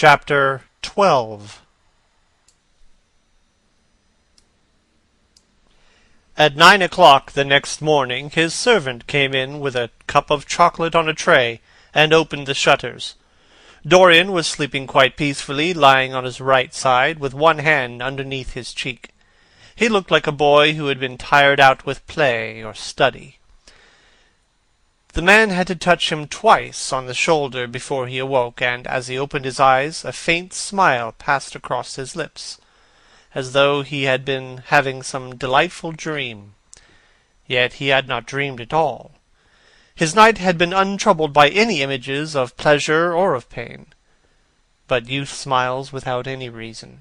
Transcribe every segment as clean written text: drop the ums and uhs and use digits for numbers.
Chapter 12. At 9 o'clock the next morning his servant came in with a cup of chocolate on a tray, and opened the shutters. Dorian was sleeping quite peacefully, lying on his right side, with one hand underneath his cheek. He looked like a boy who had been tired out with play or study. The man had to touch him twice on the shoulder before he awoke, and as he opened his eyes a faint smile passed across his lips, as though he had been having some delightful dream. Yet he had not dreamed at all. His night had been untroubled by any images of pleasure or of pain. But youth smiles without any reason.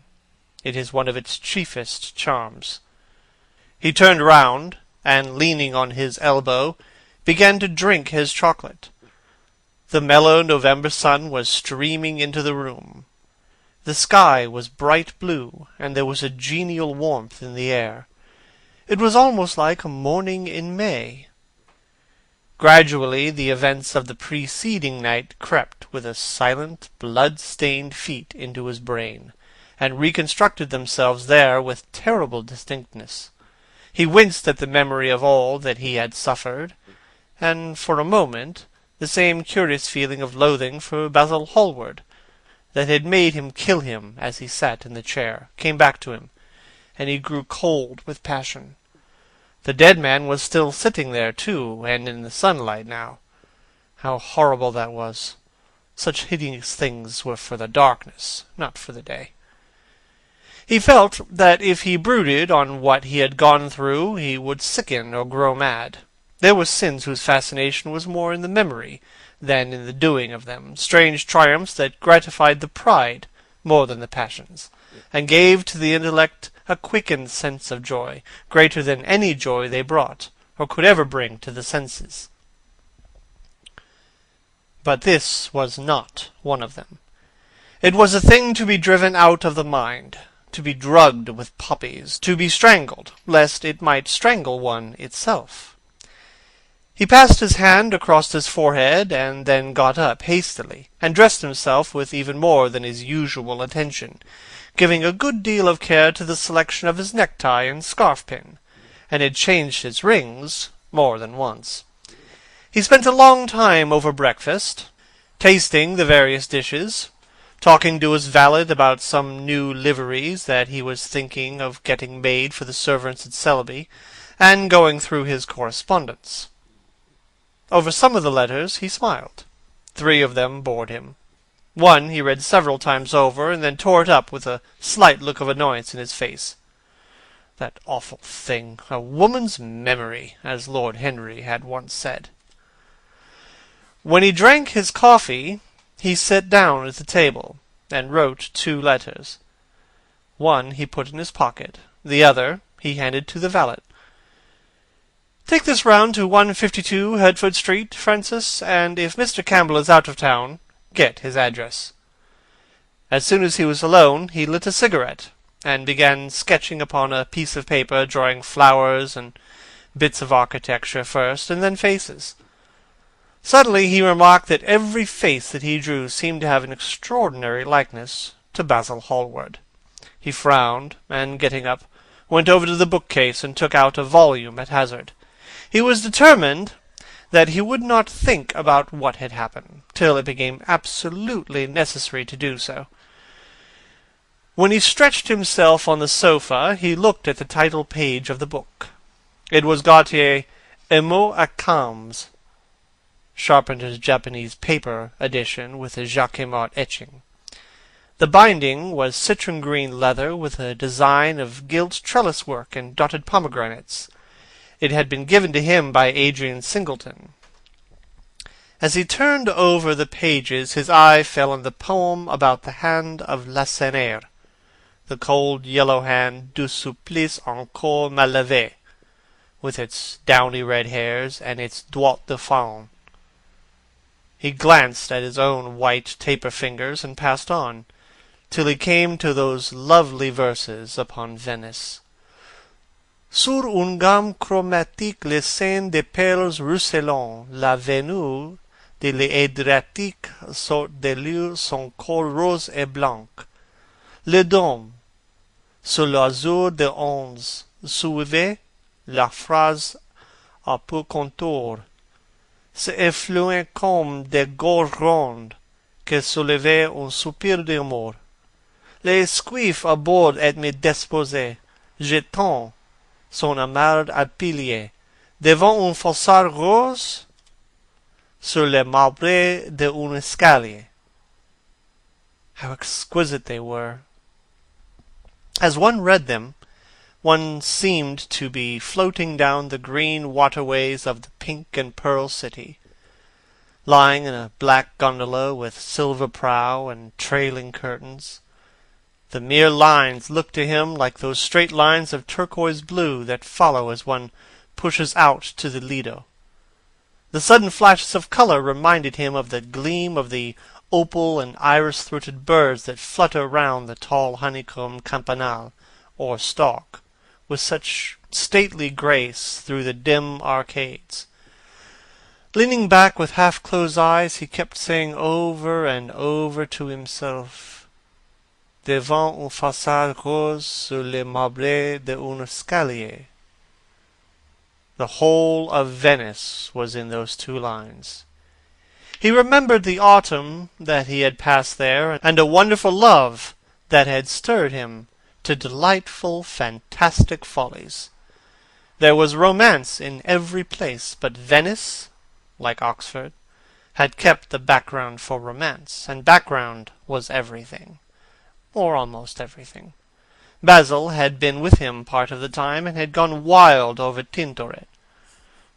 It is one of its chiefest charms. He turned round, and leaning on his elbow, began to drink his chocolate. The mellow November sun was streaming into the room. The sky was bright blue, and there was a genial warmth in the air. It was almost like a morning in May. Gradually the events of the preceding night crept with a silent, blood-stained feet into his brain, and reconstructed themselves there with terrible distinctness. He winced at the memory of all that he had suffered, and for a moment the same curious feeling of loathing for Basil Hallward, that had made him kill him as he sat in the chair, came back to him, and he grew cold with passion. The dead man was still sitting there, too, and in the sunlight now. How horrible that was! Such hideous things were for the darkness, not for the day. He felt that if he brooded on what he had gone through, he would sicken or grow mad. There were sins whose fascination was more in the memory than in the doing of them, strange triumphs that gratified the pride more than the passions, and gave to the intellect a quickened sense of joy, greater than any joy they brought, or could ever bring to the senses. But this was not one of them. It was a thing to be driven out of the mind, to be drugged with poppies, to be strangled, lest it might strangle one itself. He passed his hand across his forehead, and then got up hastily, and dressed himself with even more than his usual attention, giving a good deal of care to the selection of his necktie and scarf-pin, and had changed his rings more than once. He spent a long time over breakfast, tasting the various dishes, talking to his valet about some new liveries that he was thinking of getting made for the servants at Selby, and going through his correspondence. Over some of the letters he smiled. 3 of them bored him. One he read several times over, and then tore it up with a slight look of annoyance in his face. That awful thing, a woman's memory, as Lord Henry had once said. When he drank his coffee, he sat down at the table, and wrote 2 letters. One he put in his pocket, the other he handed to the valet. "Take this round to 152 Hertford Street, Francis, and if Mr. Campbell is out of town, get his address." As soon as he was alone, he lit a cigarette, and began sketching upon a piece of paper, drawing flowers and bits of architecture first, and then faces. Suddenly he remarked that every face that he drew seemed to have an extraordinary likeness to Basil Hallward. He frowned, and getting up, went over to the bookcase and took out a volume at hazard. He was determined that he would not think about what had happened, till it became absolutely necessary to do so. When he stretched himself on the sofa, he looked at the title page of the book. It was Gautier, Un mot à Cams, Sharpenter's Japanese paper edition with a Jacquemart etching. The binding was citron-green leather with a design of gilt trellis work and dotted pomegranates. It had been given to him by Adrian Singleton. As he turned over the pages, his eye fell on the poem about the hand of Lacenaire, the cold yellow hand du supplice encore mal lavé, with its downy red hairs and its doigts de faune. He glanced at his own white taper fingers and passed on, till he came to those lovely verses upon Venice. Sur une gamme chromatique les scènes de perles ruisselants, la Venue de l'Adriatique sort de l'eau son col rose et blanc. Le dôme, sur l'azur de onze, suivait la phrase à peu contour. Ce effluent comme des gorges rondes que soulevait un soupir d'amour. Les esquifs à bord et me disposaient, jetant son amarre à pilier, devant un fossard rose, sur les marbrés d'un escalier. How exquisite they were! As one read them, one seemed to be floating down the green waterways of the pink and pearl city, lying in a black gondola with silver prow and trailing curtains. The mere lines looked to him like those straight lines of turquoise blue that follow as one pushes out to the Lido. The sudden flashes of colour reminded him of the gleam of the opal and iris-throated birds that flutter round the tall honeycomb campanile, or stalk, with such stately grace through the dim arcades. Leaning back with half-closed eyes, he kept saying over and over to himself, devant une façade rose sur les marbrés d'un escalier. The whole of Venice was in those two lines. He remembered the autumn that he had passed there, and a wonderful love that had stirred him to delightful, fantastic follies. There was romance in every place, but Venice, like Oxford, had kept the background for romance, and background was everything, or almost everything. Basil had been with him part of the time, and had gone wild over Tintoret.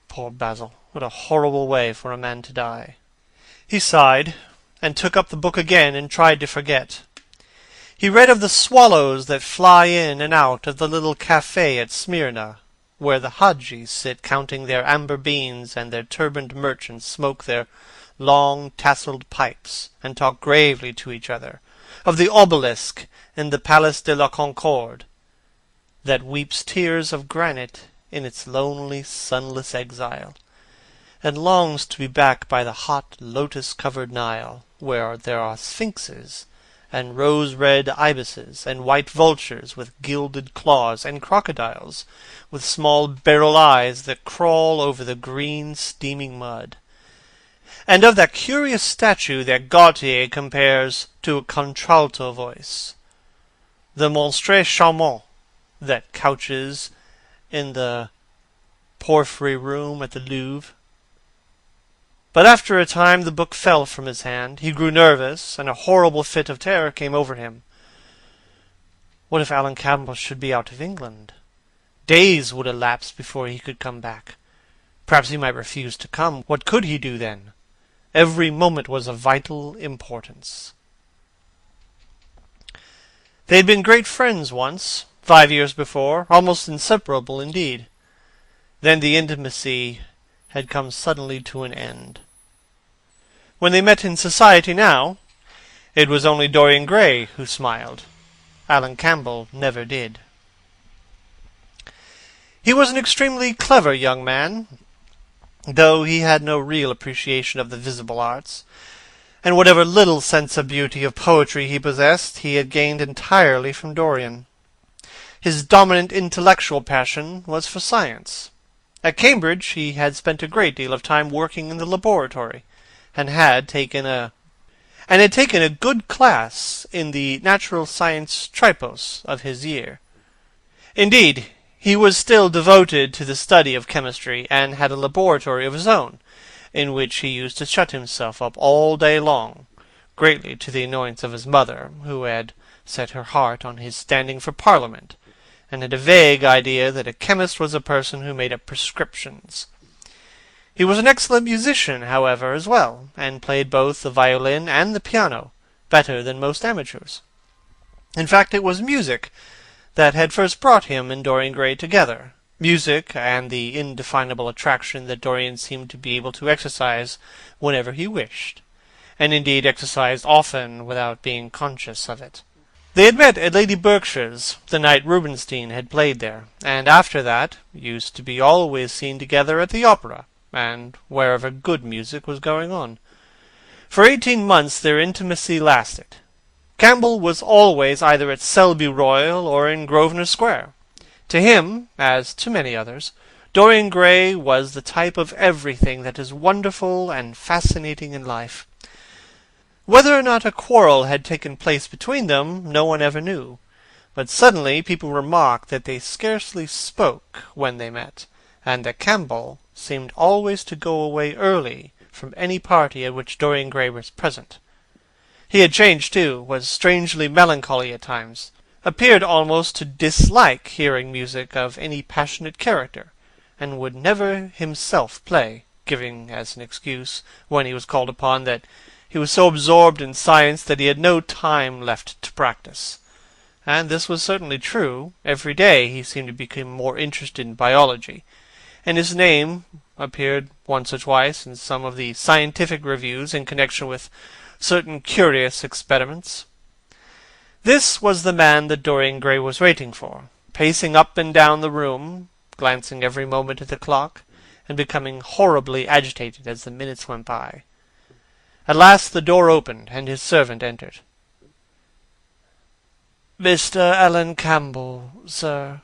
Poor Basil! What a horrible way for a man to die! He sighed, and took up the book again, and tried to forget. He read of the swallows that fly in and out of the little cafe at Smyrna, where the Hadjis sit counting their amber beans, and their turbaned merchants smoke their long tasselled pipes, and talk gravely to each other, of the obelisk in the Palace de la Concorde, that weeps tears of granite in its lonely, sunless exile, and longs to be back by the hot, lotus-covered Nile, where there are sphinxes, and rose-red ibises, and white vultures with gilded claws, and crocodiles with small beryl eyes that crawl over the green, steaming mud, and of that curious statue that Gautier compares to a contralto voice, the Monstre Charmant that couches in the porphyry room at the Louvre. But after a time the book fell from his hand. He grew nervous, and a horrible fit of terror came over him. What if Alan Campbell should be out of England? Days would elapse before he could come back. Perhaps he might refuse to come. What could he do then? Every moment was of vital importance. They had been great friends once, 5 years before, almost inseparable indeed. Then the intimacy had come suddenly to an end. When they met in society now, it was only Dorian Gray who smiled. Alan Campbell never did. He was an extremely clever young man, though he had no real appreciation of the visible arts, and whatever little sense of beauty of poetry he possessed, he had gained entirely from Dorian. His dominant intellectual passion was for science. At Cambridge he had spent a great deal of time working in the laboratory, and had taken a good class in the natural science tripos of his year. Indeed, he was still devoted to the study of chemistry, and had a laboratory of his own, in which he used to shut himself up all day long, greatly to the annoyance of his mother, who had set her heart on his standing for Parliament, and had a vague idea that a chemist was a person who made up prescriptions. He was an excellent musician, however, as well, and played both the violin and the piano better than most amateurs. In fact, it was music that had first brought him and Dorian Gray together, music and the indefinable attraction that Dorian seemed to be able to exercise whenever he wished, and indeed exercised often without being conscious of it. They had met at Lady Berkshire's the night Rubinstein had played there, and after that used to be always seen together at the opera, and wherever good music was going on. For 18 months their intimacy lasted. Campbell was always either at Selby Royal or in Grosvenor Square. To him, as to many others, Dorian Gray was the type of everything that is wonderful and fascinating in life. Whether or not a quarrel had taken place between them, no one ever knew. But suddenly people remarked that they scarcely spoke when they met, and that Campbell seemed always to go away early from any party at which Dorian Gray was present. He had changed, too, was strangely melancholy at times, appeared almost to dislike hearing music of any passionate character, and would never himself play, giving as an excuse, when he was called upon, that he was so absorbed in science that he had no time left to practice. And this was certainly true. Every day he seemed to become more interested in biology, and his name appeared once or twice in some of the scientific reviews in connection with certain curious experiments. This was the man that Dorian Gray was waiting for, pacing up and down the room, glancing every moment at the clock, and becoming horribly agitated as the minutes went by. At last the door opened, and his servant entered. "Mr. Alan Campbell, sir."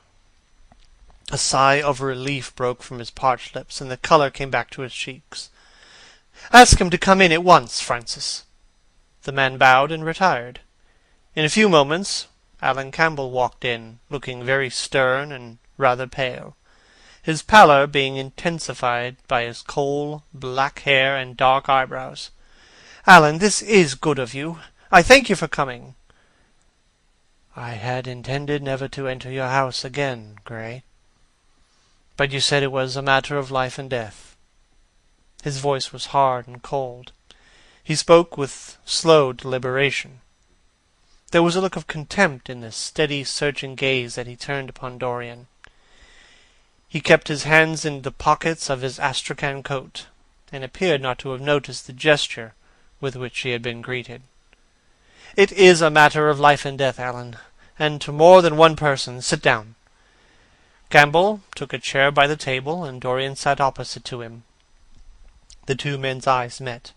A sigh of relief broke from his parched lips, and the colour came back to his cheeks. "Ask him to come in at once, Francis." The man bowed and retired. In a few moments Alan Campbell walked in, looking very stern and rather pale, his pallor being intensified by his coal black hair and dark eyebrows. "Alan, this is good of you. I thank you for coming." "I had intended never to enter your house again, Gray. But you said it was a matter of life and death." His voice was hard and cold. He spoke with slow deliberation. There was a look of contempt in the steady, searching gaze that he turned upon Dorian. He kept his hands in the pockets of his astrakhan coat, and appeared not to have noticed the gesture with which he had been greeted. "It is a matter of life and death, Alan, and to more than one person. Sit down." Campbell took a chair by the table, and Dorian sat opposite to him. The two men's eyes met.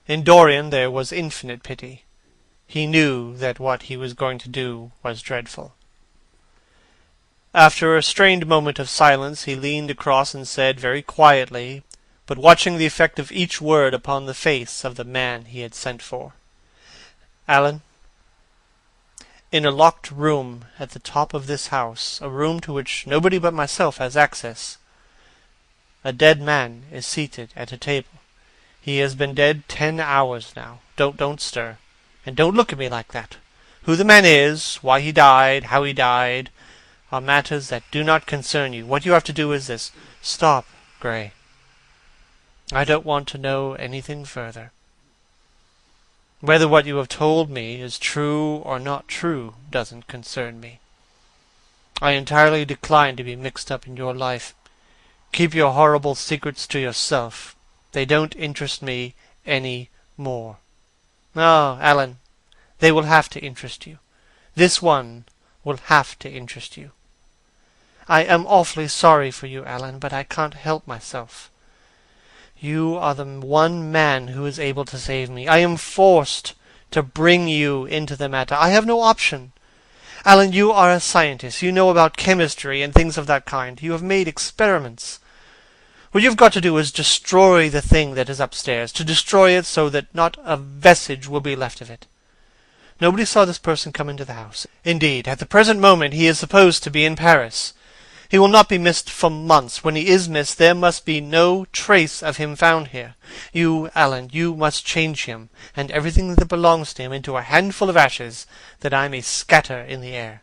In Dorian there was infinite pity. He knew that what he was going to do was dreadful. After a strained moment of silence, he leaned across and said very quietly, but watching the effect of each word upon the face of the man he had sent for, "Alan, in a locked room at the top of this house, a room to which nobody but myself has access, a dead man is seated at a table. He has been dead 10 hours now. Don't stir. And don't look at me like that. Who the man is, why he died, how he died, are matters that do not concern you. What you have to do is this. Stop, Gray. I don't want to know anything further. Whether what you have told me is true or not true doesn't concern me. I entirely decline to be mixed up in your life. Keep your horrible secrets to yourself. They don't interest me any more. No, Alan, they will have to interest you. This one will have to interest you. I am awfully sorry for you, Alan, but I can't help myself. You are the one man who is able to save me. I am forced to bring you into the matter. I have no option. Alan, you are a scientist. You know about chemistry and things of that kind. You have made experiments. What you've got to do is destroy the thing that is upstairs, to destroy it so that not a vestige will be left of it. Nobody saw this person come into the house. Indeed, at the present moment he is supposed to be in Paris. He will not be missed for months. When he is missed, there must be no trace of him found here. You, Alan, you must change him, and everything that belongs to him, into a handful of ashes that I may scatter in the air.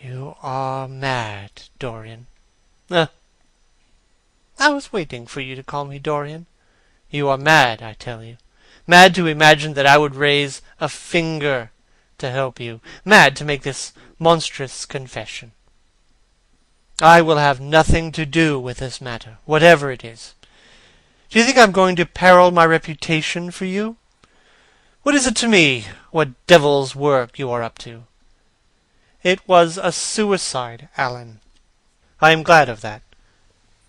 You are mad, Dorian. I was waiting for you to call me Dorian. You are mad, I tell you. Mad to imagine that I would raise a finger to help you. Mad to make this monstrous confession. I will have nothing to do with this matter, whatever it is. Do you think I'm going to peril my reputation for you? What is it to me what devil's work you are up to? It was a suicide, Alan. I am glad of that.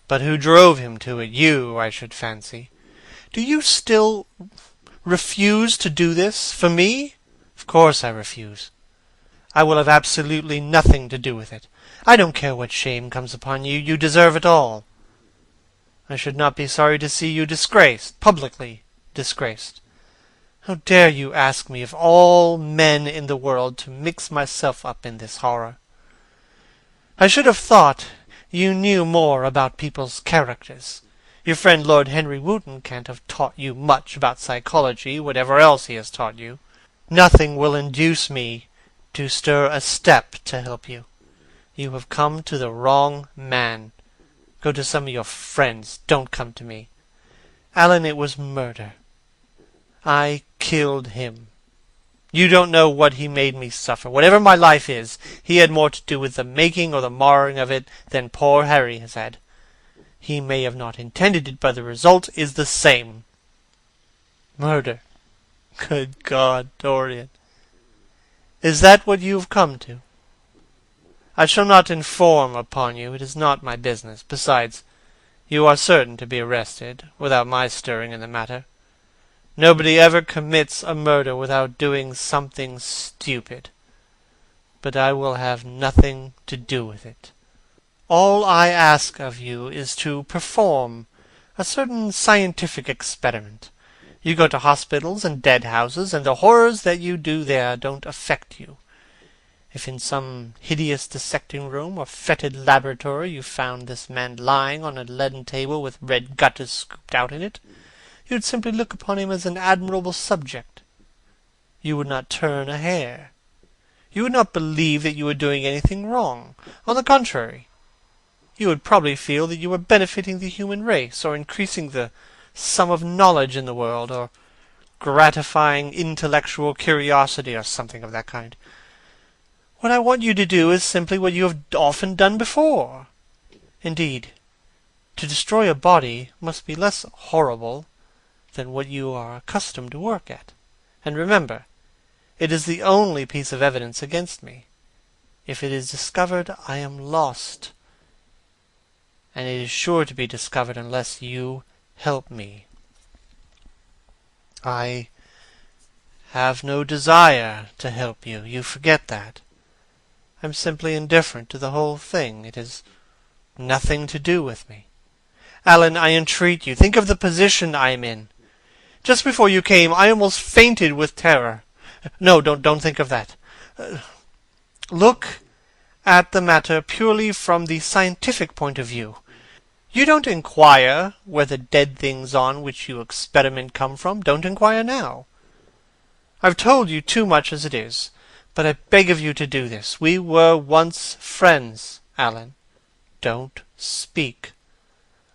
But who drove him to it? You, I should fancy. Do you still refuse to do this for me? Of course I refuse. I will have absolutely nothing to do with it. I don't care what shame comes upon you. You deserve it all. I should not be sorry to see you disgraced, publicly disgraced. How dare you ask me, of all men in the world, to mix myself up in this horror? I should have thought you knew more about people's characters. Your friend Lord Henry Wotton can't have taught you much about psychology, whatever else he has taught you. Nothing will induce me to stir a step to help you. You have come to the wrong man. Go to some of your friends. Don't come to me. Alan, it was murder. I killed him. You don't know what he made me suffer. Whatever my life is, he had more to do with the making or the marring of it than poor Harry has had. He may have not intended it, but the result is the same. Murder. Good God, Dorian. Is that what you have come to? I shall not inform upon you. It is not my business. Besides, you are certain to be arrested, without my stirring in the matter. Nobody ever commits a murder without doing something stupid. But I will have nothing to do with it. All I ask of you is to perform a certain scientific experiment. You go to hospitals and dead houses, and the horrors that you do there don't affect you. If in some hideous dissecting room or fetid laboratory you found this man lying on a leaden table with red gutters scooped out in it, you would simply look upon him as an admirable subject. You would not turn a hair. You would not believe that you were doing anything wrong. On the contrary, you would probably feel that you were benefiting the human race, or increasing the sum of knowledge in the world, or gratifying intellectual curiosity, or something of that kind. What I want you to do is simply what you have often done before. Indeed, to destroy a body must be less horrible than what you are accustomed to work at. And remember, it is the only piece of evidence against me. If it is discovered, I am lost. And it is sure to be discovered unless you help me. I have no desire to help you. You forget that. I'm simply indifferent to the whole thing. It has nothing to do with me. Alan, I entreat you, think of the position I am in. Just before you came, I almost fainted with terror. No, don't think of that. Look at the matter purely from the scientific point of view. You don't inquire where the dead things on which you experiment come from. Don't inquire now. I've told you too much as it is, but I beg of you to do this. We were once friends, Alan. Don't speak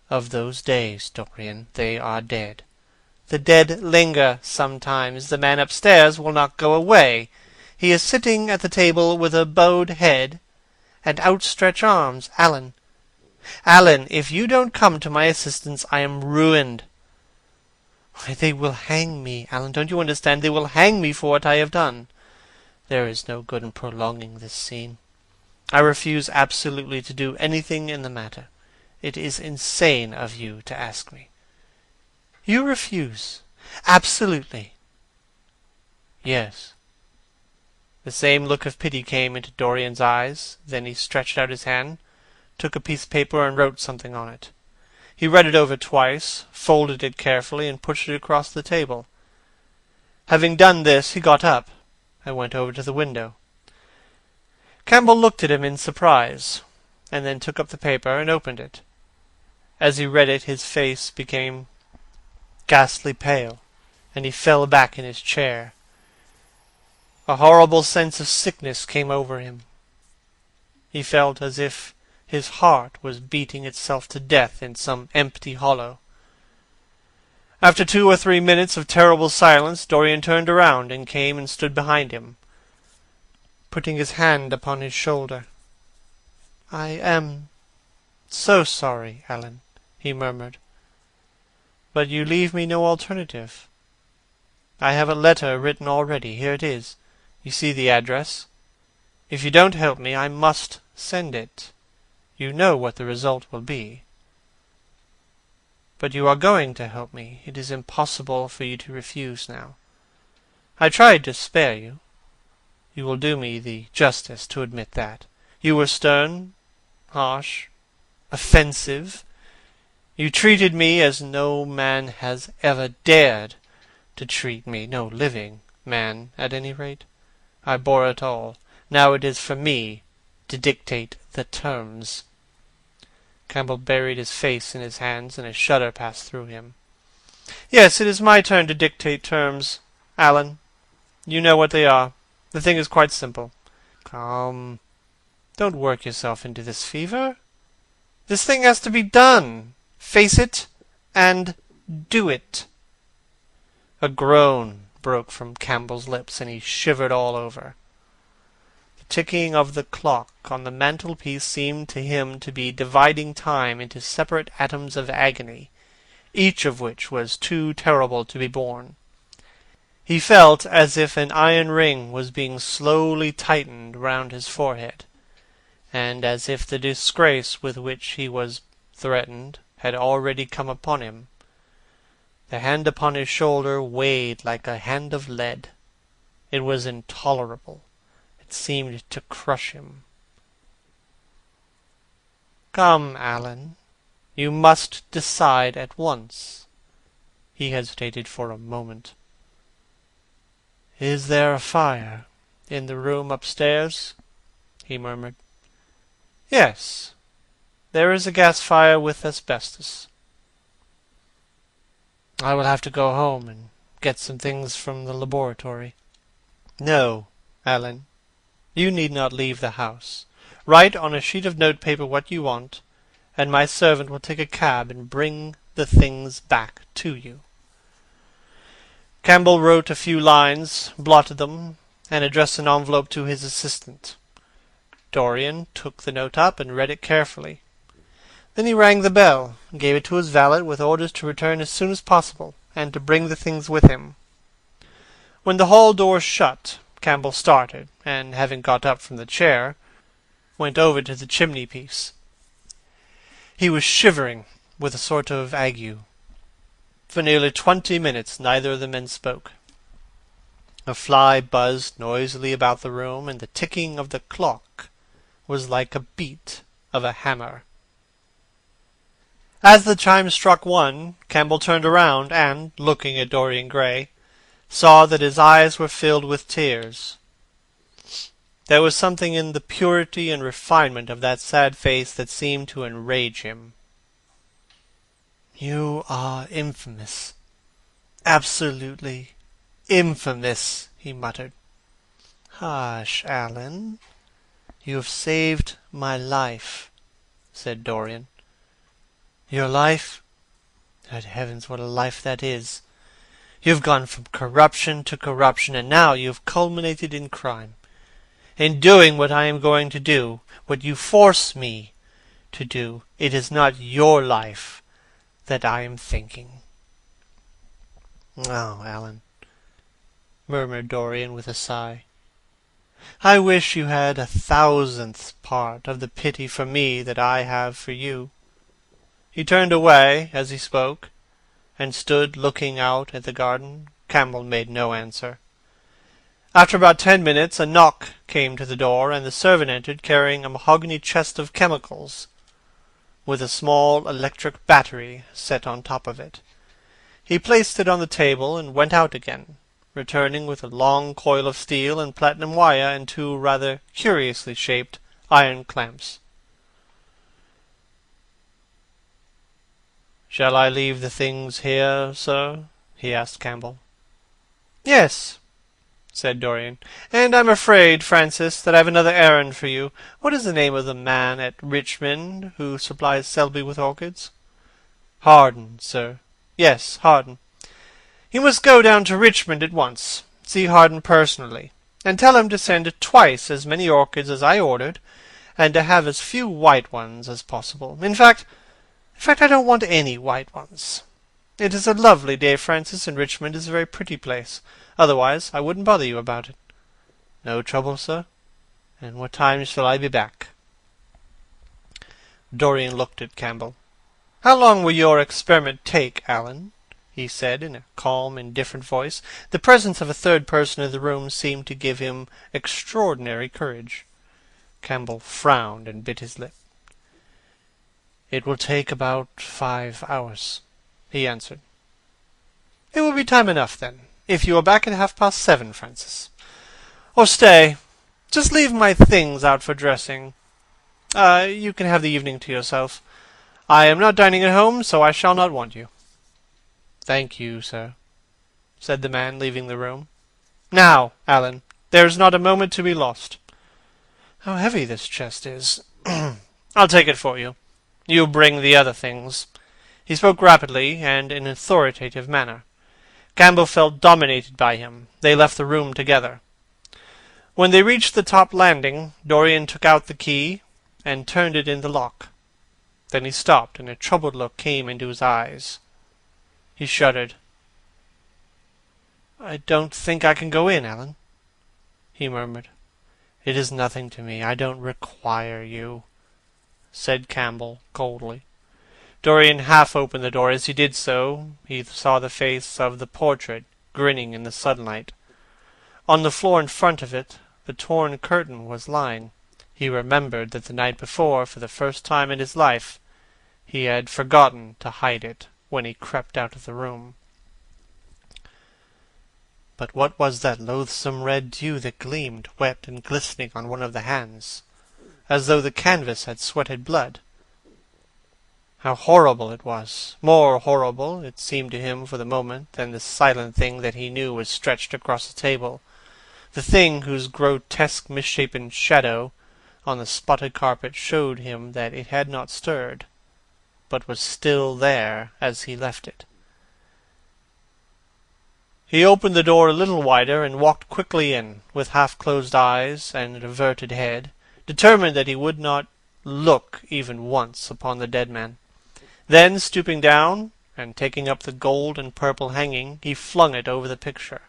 of those days, Dorian. They are dead. The dead linger sometimes. The man upstairs will not go away. He is sitting at the table with a bowed head and outstretched arms. Alan, if you don't come to my assistance, I am ruined. Why, they will hang me, Alan. Don't you understand? They will hang me for what I have done. There is no good in prolonging this scene. I refuse absolutely to do anything in the matter. It is insane of you to ask me. You refuse? Absolutely? Yes. The same look of pity came into Dorian's eyes. Then he stretched out his hand, took a piece of paper, and wrote something on it. He read it over twice, folded it carefully, and pushed it across the table. Having done this, he got up and went over to the window. Campbell looked at him in surprise, and then took up the paper and opened it. As he read it, his face became ghastly pale, and he fell back in his chair. A horrible sense of sickness came over him. He felt as if his heart was beating itself to death in some empty hollow. After 2 or 3 minutes of terrible silence, Dorian turned around and came and stood behind him, putting his hand upon his shoulder. "I am so sorry, Alan," he murmured. "But you leave me no alternative. I have a letter written already. Here it is. You see the address. If you don't help me, I must send it. You know what the result will be." But you are going to help me. It is impossible for you to refuse now. I tried to spare you. You will do me the justice to admit that. You were stern, harsh, offensive. You treated me as no man has ever dared to treat me, no living man, at any rate. I bore it all. Now it is for me to dictate the terms. Campbell buried his face in his hands, and a shudder passed through him. Yes, it is my turn to dictate terms, Alan. You know what they are. The thing is quite simple. Come, don't work yourself into this fever. This thing has to be done. Face it, and do it. A groan broke from Campbell's lips, and he shivered all over. The ticking of the clock on the mantelpiece seemed to him to be dividing time into separate atoms of agony, each of which was too terrible to be borne. He felt as if an iron ring was being slowly tightened round his forehead, and as if the disgrace with which he was threatened had already come upon him. The hand upon his shoulder weighed like a hand of lead. It was intolerable. It seemed to crush him. Come, Alan, you must decide at once. He hesitated for a moment. Is there a fire in the room upstairs? He murmured. Yes, there is a gas fire with asbestos. I will have to go home and get some things from the laboratory. No, Alan, you need not leave the house. Write on a sheet of notepaper what you want, and my servant will take a cab and bring the things back to you. Campbell wrote a few lines, blotted them, and addressed an envelope to his assistant. Dorian took the note up and read it carefully. Then he rang the bell, and gave it to his valet with orders to return as soon as possible, and to bring the things with him. When the hall door shut, Campbell started, and having got up from the chair, went over to the chimney-piece. He was shivering with a sort of ague. For nearly 20 minutes neither of the men spoke. A fly buzzed noisily about the room, and the ticking of the clock was like a beat of a hammer. As the chime struck 1, Campbell turned around, and, looking at Dorian Gray, saw that his eyes were filled with tears. There was something in the purity and refinement of that sad face that seemed to enrage him. You are infamous, absolutely infamous, he muttered. Hush, Alan. You have saved my life, said Dorian. Your life? Good heavens, what a life that is! You have gone from corruption to corruption, and now you have culminated in crime. In doing what I am going to do, what you force me to do, it is not your life that I am thinking. Oh, Alan, murmured Dorian with a sigh. I wish you had 1,000th part of the pity for me that I have for you. He turned away as he spoke, and stood looking out at the garden. Campbell made no answer. After about 10 minutes, a knock came to the door, and the servant entered, carrying a mahogany chest of chemicals, with a small electric battery set on top of it. He placed it on the table and went out again, returning with a long coil of steel and platinum wire and 2 rather curiously shaped iron clamps. "Shall I leave the things here, sir?" he asked Campbell. "Yes," said Dorian. "And I'm afraid, Francis, that I've another errand for you. What is the name of the man at Richmond who supplies Selby with orchids?" "Harden, sir." "Yes, Harden. You must go down to Richmond at once, see Harden personally, and tell him to send twice as many orchids as I ordered, and to have as few white ones as possible. In fact, I don't want any white ones. It is a lovely day, Francis, and Richmond is a very pretty place. Otherwise, I wouldn't bother you about it." "No trouble, sir. And what time shall I be back?" Dorian looked at Campbell. "How long will your experiment take, Alan?" he said in a calm, indifferent voice. The presence of a third person in the room seemed to give him extraordinary courage. Campbell frowned and bit his lip. "It will take about 5 hours," he answered. "It will be time enough, then, if you are back at 7:30, Francis. Or stay, just leave my things out for dressing. You can have the evening to yourself. I am not dining at home, so I shall not want you." "Thank you, sir," said the man, leaving the room. "Now, Alan, there is not a moment to be lost. How heavy this chest is. I'll take it for you. You bring the other things." He spoke rapidly and in an authoritative manner. Campbell felt dominated by him. They left the room together. When they reached the top landing, Dorian took out the key and turned it in the lock. Then he stopped, and a troubled look came into his eyes. He shuddered. "I don't think I can go in, Alan," he murmured. "It is nothing to me. I don't require you," said Campbell coldly. Dorian half opened the door. As he did so, he saw the face of the portrait grinning in the sunlight. On the floor in front of it, the torn curtain was lying. He remembered that the night before, for the first time in his life, he had forgotten to hide it when he crept out of the room. But what was that loathsome red dew that gleamed, wet and glistening on one of the hands, as though the canvas had sweated blood? How horrible it was! More horrible, it seemed to him for the moment, than the silent thing that he knew was stretched across the table, the thing whose grotesque misshapen shadow on the spotted carpet showed him that it had not stirred, but was still there as he left it. He opened the door a little wider and walked quickly in, with half-closed eyes and averted head, determined that he would not look even once upon the dead man. Then, stooping down, and taking up the gold and purple hanging, he flung it over the picture.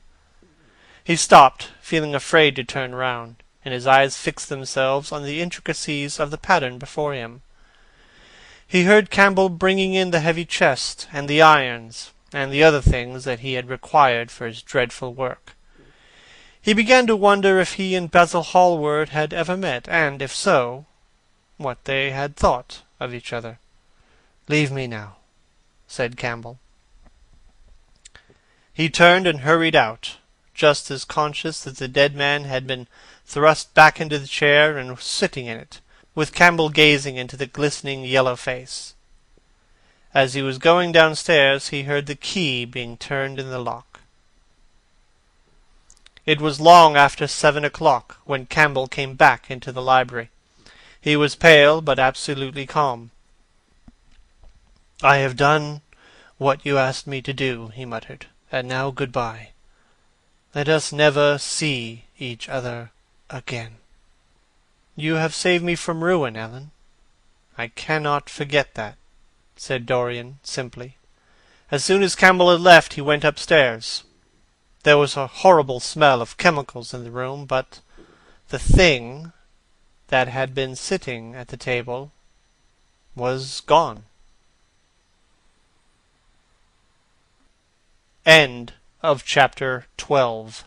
He stopped, feeling afraid to turn round, and his eyes fixed themselves on the intricacies of the pattern before him. He heard Campbell bringing in the heavy chest, and the irons, and the other things that he had required for his dreadful work. He began to wonder if he and Basil Hallward had ever met, and, if so, what they had thought of each other. "Leave me now," said Campbell. He turned and hurried out, just as conscious that the dead man had been thrust back into the chair and was sitting in it, with Campbell gazing into the glistening yellow face. As he was going downstairs, he heard the key being turned in the lock. It was long after 7 o'clock when Campbell came back into the library. He was pale, but absolutely calm. "I have done what you asked me to do," he muttered, "and now good-bye. Let us never see each other again." "You have saved me from ruin, Alan. I cannot forget that," said Dorian simply. As soon as Campbell had left, he went upstairs. There was a horrible smell of chemicals in the room, but the thing that had been sitting at the table was gone. End of chapter 12.